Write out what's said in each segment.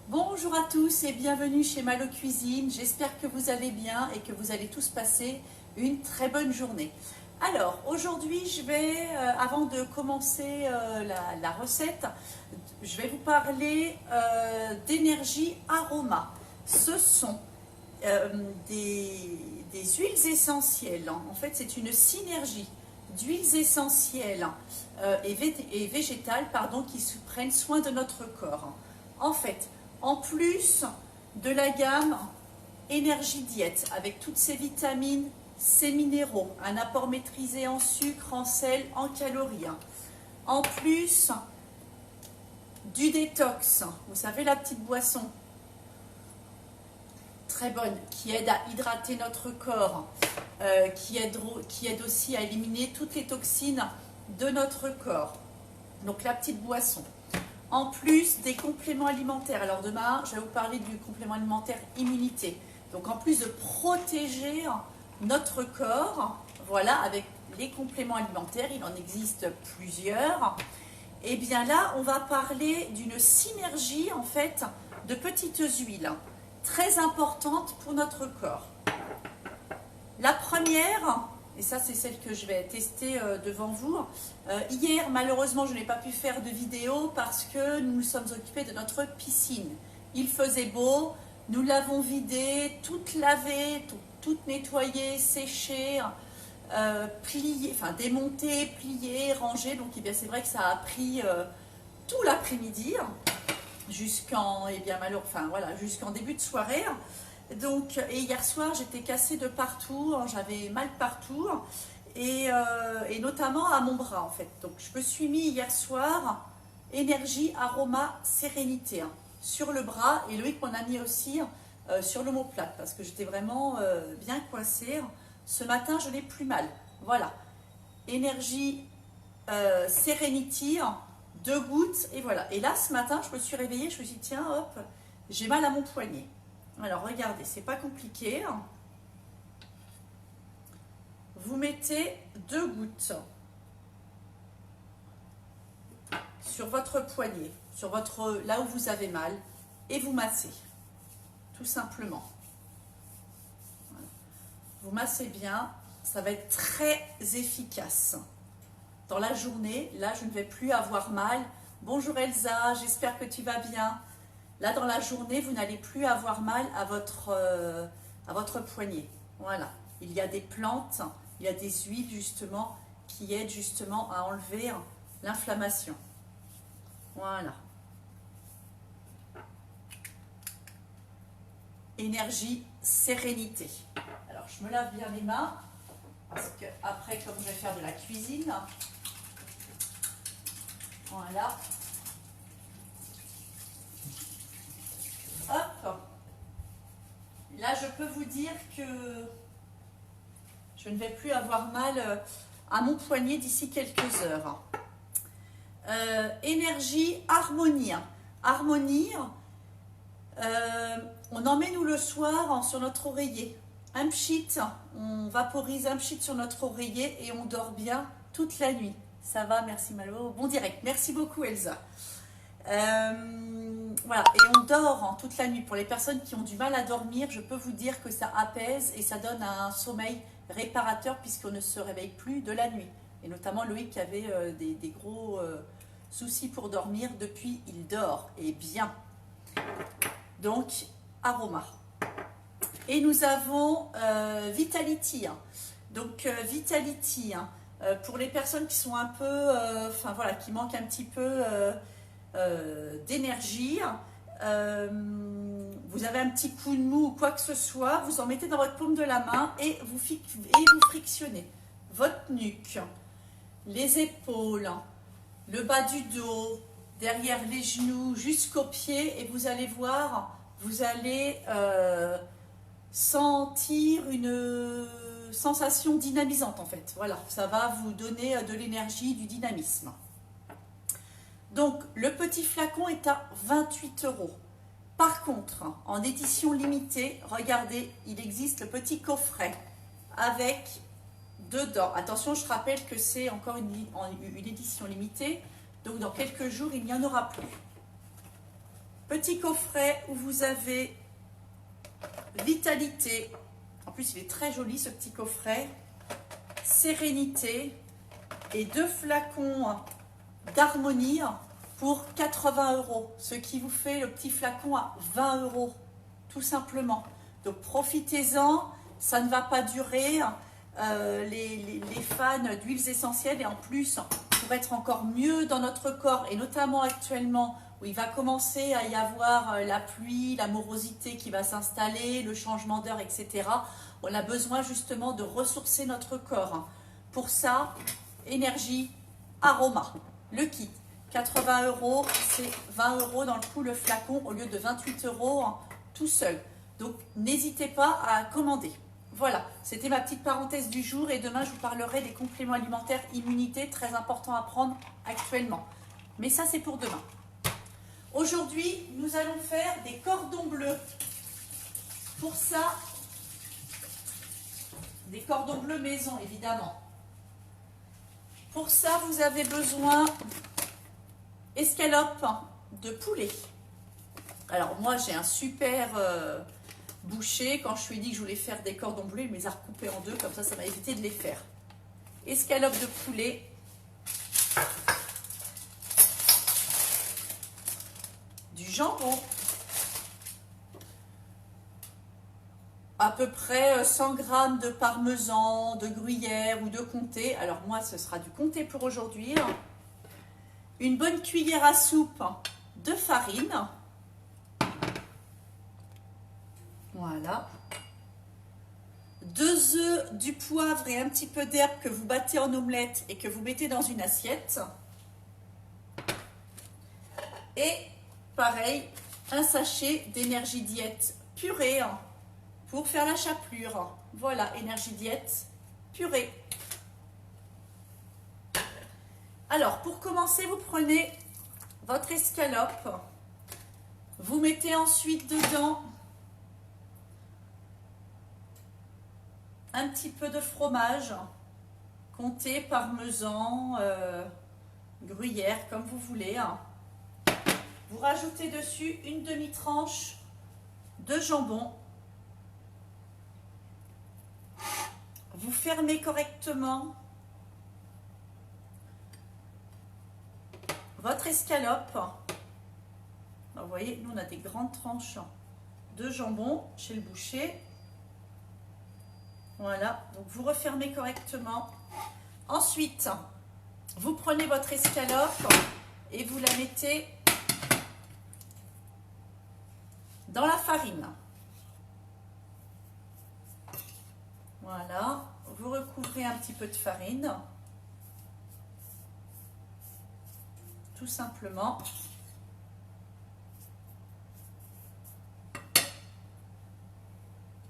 Bonjour à tous et bienvenue chez Malo Cuisine. J'espère que vous allez bien et que vous allez tous passer une très bonne journée. Alors aujourd'hui, avant de commencer la recette, je vais vous parler d'énergie aroma. Ce sont des huiles essentielles. En fait, c'est une synergie d'huiles essentielles et végétales qui prennent soin de notre corps. En fait, en plus de la gamme Énergie Diète, avec toutes ses vitamines, ses minéraux, un apport maîtrisé en sucre, en sel, en calories. En plus du détox, vous savez la petite boisson très bonne qui aide à hydrater notre corps, qui aide aussi à éliminer toutes les toxines de notre corps. Donc la petite boisson. En plus des compléments alimentaires. Alors demain, je vais vous parler du complément alimentaire immunité. Donc en plus de protéger notre corps, voilà, avec les compléments alimentaires, il en existe plusieurs. Et bien là, on va parler d'une synergie en fait de petites huiles très importantes pour notre corps. La première, et ça c'est celle que je vais tester devant vous. Hier, malheureusement, je n'ai pas pu faire de vidéo parce que nous nous sommes occupés de notre piscine. Il faisait beau, nous l'avons vidée, toute lavée, toute nettoyée, séchée, pliée, enfin démontée, pliée, rangée. Donc eh bien, c'est vrai que ça a pris tout l'après-midi jusqu'en jusqu'en début de soirée. Donc, et hier soir, j'étais cassée de partout, j'avais mal partout, et notamment à mon bras en fait. Donc, je me suis mis hier soir énergie, aroma, sérénité sur le bras, et Loïc m'en a mis aussi sur l'omoplate parce que j'étais vraiment bien coincée. Ce matin, je n'ai plus mal. Voilà, énergie, sérénité, 2 gouttes, et voilà. Et là, ce matin, je me suis réveillée, je me suis dit, tiens, hop, j'ai mal à mon poignet. Alors regardez, c'est pas compliqué. Vous mettez 2 gouttes sur votre poignet, là où vous avez mal, et vous massez, tout simplement. Voilà. Vous massez bien, ça va être très efficace. Dans la journée, là je ne vais plus avoir mal. Bonjour Elsa, j'espère que tu vas bien. Là, dans la journée, vous n'allez plus avoir mal à votre poignet. Voilà. Il y a des plantes, il y a des huiles justement qui aident justement à enlever l'inflammation. Voilà. Énergie, sérénité. Alors, je me lave bien les mains parce que après, comme je vais faire de la cuisine, voilà. Hop, là je peux vous dire que je ne vais plus avoir mal à mon poignet d'ici quelques heures. Énergie, harmonie. Harmonie, on en met nous le soir sur notre oreiller. Un pchit, on vaporise un pchit sur notre oreiller et on dort bien toute la nuit. Ça va, merci Malo. Bon direct, merci beaucoup Elsa. Voilà, et on dort toute la nuit. Pour les personnes qui ont du mal à dormir, je peux vous dire que ça apaise et ça donne un sommeil réparateur puisqu'on ne se réveille plus de la nuit. Et notamment Loïc qui avait des gros soucis pour dormir, depuis il dort et bien. Donc aroma. Et nous avons Vitality. Donc Vitality, pour les personnes qui sont un peu, qui manquent un petit peu d'énergie, vous avez un petit coup de mou ou quoi que ce soit, vous en mettez dans votre paume de la main et vous frictionnez votre nuque, les épaules, le bas du dos, derrière les genoux, jusqu'aux pieds, et vous allez voir, vous allez sentir une sensation dynamisante en fait. Voilà, ça va vous donner de l'énergie, du dynamisme. Donc, le petit flacon est à 28 €. Par contre, en édition limitée, regardez, il existe le petit coffret avec dedans. Attention, je rappelle que c'est encore une édition limitée, donc dans quelques jours, il n'y en aura plus. Petit coffret où vous avez vitalité. En plus, il est très joli ce petit coffret. Sérénité et 2 flacons d'harmonie pour 80 €. Ce qui vous fait le petit flacon à 20 €, tout simplement. Donc profitez-en, ça ne va pas durer. Les fans d'huiles essentielles et en plus pour être encore mieux dans notre corps et notamment actuellement où il va commencer à y avoir la pluie, la morosité qui va s'installer, le changement d'heure, etc. On a besoin justement de ressourcer notre corps. Pour ça, énergie, aroma, le kit, 80 €, c'est 20 € dans le coup le flacon au lieu de 28 € tout seul. Donc n'hésitez pas à commander. Voilà, c'était ma petite parenthèse du jour et demain je vous parlerai des compléments alimentaires immunité, très important à prendre actuellement. Mais ça c'est pour demain. Aujourd'hui, nous allons faire des cordons bleus. Pour ça, des cordons bleus maison évidemment. Pour ça, vous avez besoin escalope de poulet. Alors moi j'ai un super boucher. Quand je lui ai dit que je voulais faire des cordons bleus, il me les a recoupés en 2, comme ça m'a évité de les faire. Escalope de poulet. Du jambon. À peu près 100 g de parmesan, de gruyère ou de comté. Alors moi ce sera du comté pour aujourd'hui. Une bonne cuillère à soupe de farine. Voilà. 2 œufs, du poivre et un petit peu d'herbe que vous battez en omelette et que vous mettez dans une assiette. Et pareil, un sachet d'énergie diète purée pour faire la chapelure. Voilà, énergie diète purée. Alors, pour commencer, vous prenez votre escalope. Vous mettez ensuite dedans un petit peu de fromage, comté, parmesan, gruyère, comme vous voulez. Vous rajoutez dessus une demi-tranche de jambon. Vous fermez correctement votre escalope. Alors, vous voyez, nous on a des grandes tranches de jambon chez le boucher. Voilà, donc vous refermez correctement. Ensuite, vous prenez votre escalope et vous la mettez dans la farine. Voilà, vous recouvrez un petit peu de farine. Tout simplement.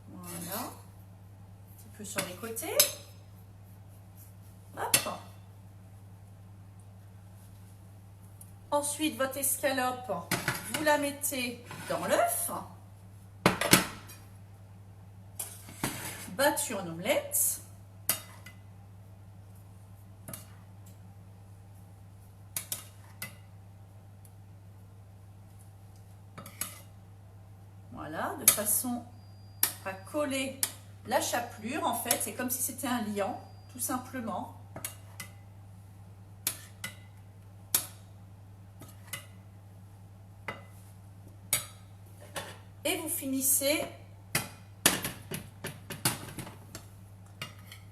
Voilà. Un petit peu sur les côtés. Hop. Ensuite, votre escalope, vous la mettez dans l'œuf. Battu en omelette. Voilà, de façon à coller la chapelure. En fait, c'est comme si c'était un liant, tout simplement. Et vous finissez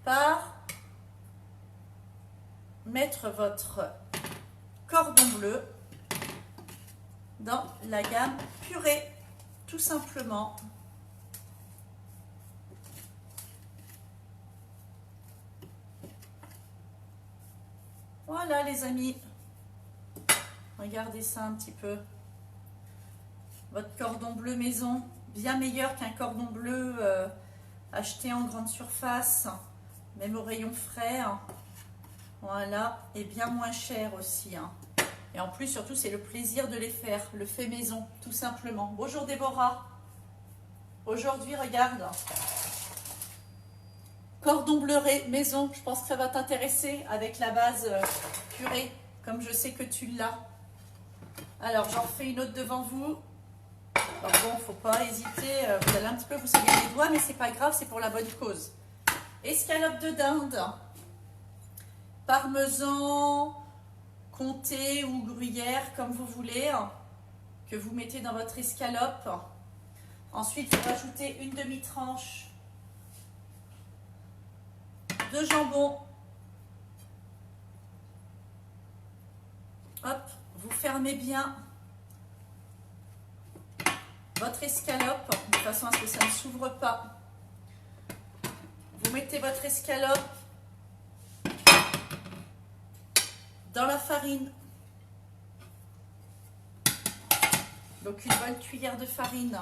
par mettre votre cordon bleu dans la gamme purée, tout simplement. Voilà les amis, regardez ça un petit peu. Votre cordon bleu maison, bien meilleur qu'un cordon bleu acheté en grande surface, même au rayon frais. Voilà, et bien moins cher aussi. Et en plus, surtout, c'est le plaisir de les faire, le fait maison, tout simplement. Bonjour Déborah. Aujourd'hui, regarde. Cordon bleu maison, je pense que ça va t'intéresser avec la base purée, comme je sais que tu l'as. Alors, j'en refais une autre devant vous. Alors bon, faut pas hésiter, vous allez un petit peu vous saigner les doigts, mais c'est pas grave, c'est pour la bonne cause. Escalope de dinde, parmesan, comté ou gruyère, comme vous voulez, que vous mettez dans votre escalope. Ensuite, vous rajoutez une demi-tranche de jambon. Hop, vous fermez bien votre escalope de façon à ce que ça ne s'ouvre pas. Vous mettez votre escalope dans la farine. Donc une bonne cuillère de farine.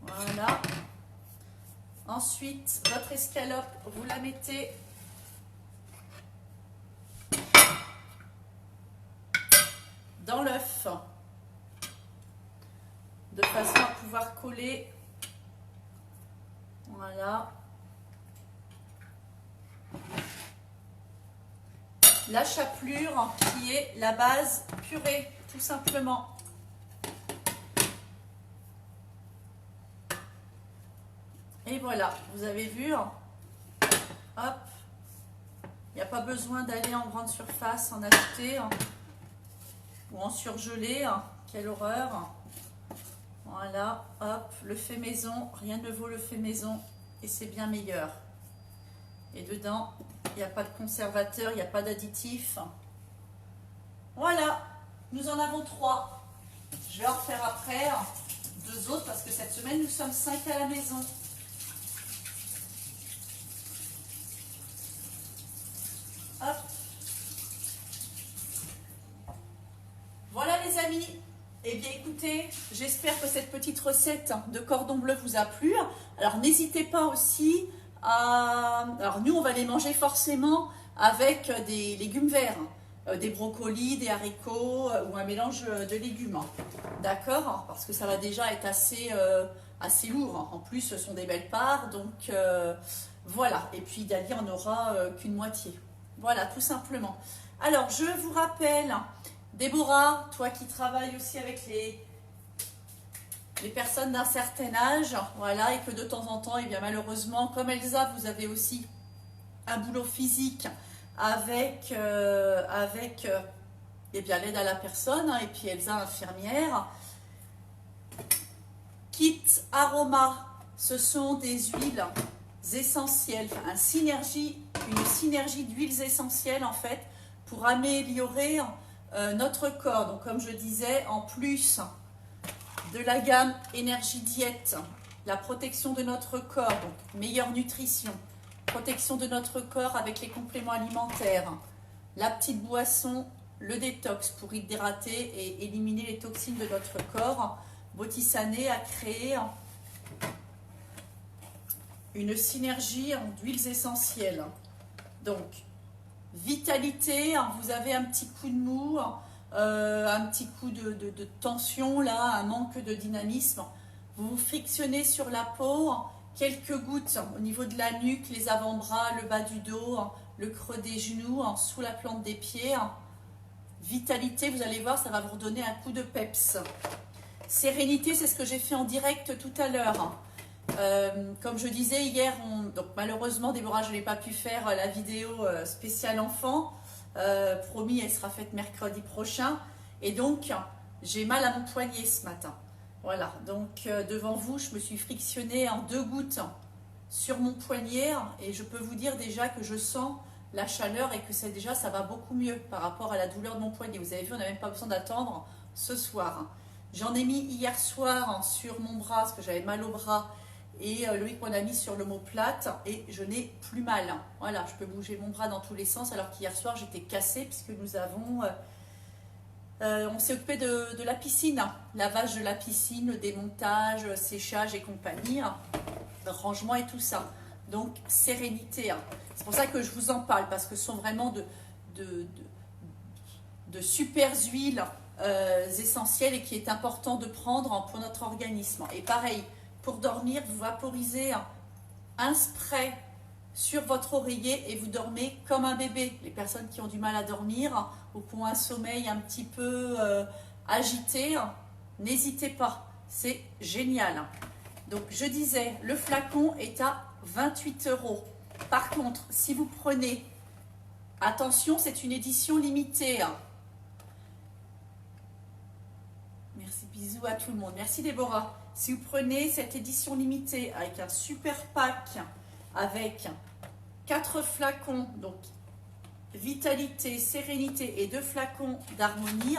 Voilà. Ensuite, votre escalope, vous la mettez dans l'œuf de façon à pouvoir coller. Voilà. La chapelure qui est la base purée, tout simplement. Et voilà, vous avez vu, hop, il n'y a pas besoin d'aller en grande surface en acheter ou en surgelé, quelle horreur. Voilà, hop, le fait maison, rien ne vaut le fait maison et c'est bien meilleur. Et dedans, il n'y a pas de conservateur, il n'y a pas d'additif. Voilà, nous en avons 3. Je vais en refaire après 2 autres parce que cette semaine, nous sommes 5 à la maison. Hop. Voilà les amis, eh bien écoutez, j'espère que cette petite recette de cordon bleu vous a plu. Alors n'hésitez pas aussi à... Alors nous on va les manger forcément avec des légumes verts, des brocolis, des haricots ou un mélange de légumes. D'accord? Parce que ça va déjà être assez lourd. En plus ce sont des belles parts, donc voilà. Et puis Dali en aura qu'une moitié. Voilà, tout simplement. Alors, je vous rappelle, Déborah, toi qui travailles aussi avec les personnes d'un certain âge, voilà, et que de temps en temps, et bien malheureusement, comme Elsa, vous avez aussi un boulot physique avec eh bien l'aide à la personne, et puis Elsa, infirmière. Kit Aroma, ce sont des huiles essentielles, une synergie d'huiles essentielles en fait pour améliorer notre corps. Donc comme je disais, en plus de la gamme énergie diète, la protection de notre corps, donc meilleure nutrition, protection de notre corps avec les compléments alimentaires, la petite boisson, le détox pour hydrater et éliminer les toxines de notre corps. Botisané a créé une synergie d'huiles essentielles. Donc, vitalité, vous avez un petit coup de mou, un petit coup de tension, là, un manque de dynamisme. Vous vous frictionnez sur la peau, quelques gouttes au niveau de la nuque, les avant-bras, le bas du dos, le creux des genoux, sous la plante des pieds. Vitalité, vous allez voir, ça va vous redonner un coup de peps. Sérénité, c'est ce que j'ai fait en direct tout à l'heure. Comme je disais hier, donc malheureusement Déborah je n'ai pas pu faire la vidéo spéciale enfant, promis elle sera faite mercredi prochain, et donc j'ai mal à mon poignet ce matin, voilà, donc devant vous je me suis frictionnée en 2 gouttes sur mon poignet et je peux vous dire déjà que je sens la chaleur et que c'est déjà ça va beaucoup mieux par rapport à la douleur de mon poignet. Vous avez vu, on n'a même pas besoin d'attendre ce soir. J'en ai mis hier soir sur mon bras parce que j'avais mal au bras. Et Loïc m'en a mis sur l'omoplate et je n'ai plus mal. Voilà, je peux bouger mon bras dans tous les sens alors qu'hier soir j'étais cassée puisque nous avons... on s'est occupé de la piscine, lavage de la piscine, le démontage, séchage et compagnie, rangement et tout ça. Donc sérénité. C'est pour ça que je vous en parle parce que ce sont vraiment de super huiles essentiels et qui est important de prendre pour notre organisme. Et pareil, pour dormir, vous vaporisez un spray sur votre oreiller et vous dormez comme un bébé. Les personnes qui ont du mal à dormir ou qui ont un sommeil un petit peu agité, n'hésitez pas, c'est génial. Donc je disais, le flacon est à 28 €. Par contre, si vous prenez, attention, c'est une édition limitée. Merci, bisous à tout le monde. Merci Déborah. Si vous prenez cette édition limitée avec un super pack, avec 4 flacons, donc vitalité, sérénité et 2 flacons d'harmonie,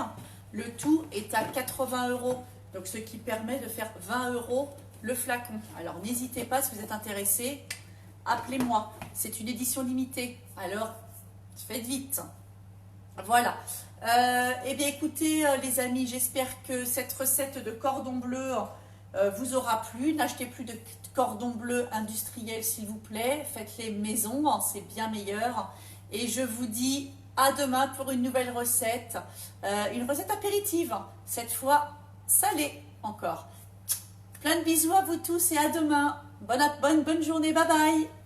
le tout est à 80 €. Donc ce qui permet de faire 20 € le flacon. Alors n'hésitez pas, si vous êtes intéressé, appelez-moi. C'est une édition limitée. Alors faites vite. Voilà. Eh bien écoutez les amis, j'espère que cette recette de cordon bleu vous aura plu. N'achetez plus de cordon bleu industriel s'il vous plaît. Faites-les maison, c'est bien meilleur. Et je vous dis à demain pour une nouvelle recette. Une recette apéritive, cette fois salée encore. Plein de bisous à vous tous et à demain. Bonne journée, bye bye.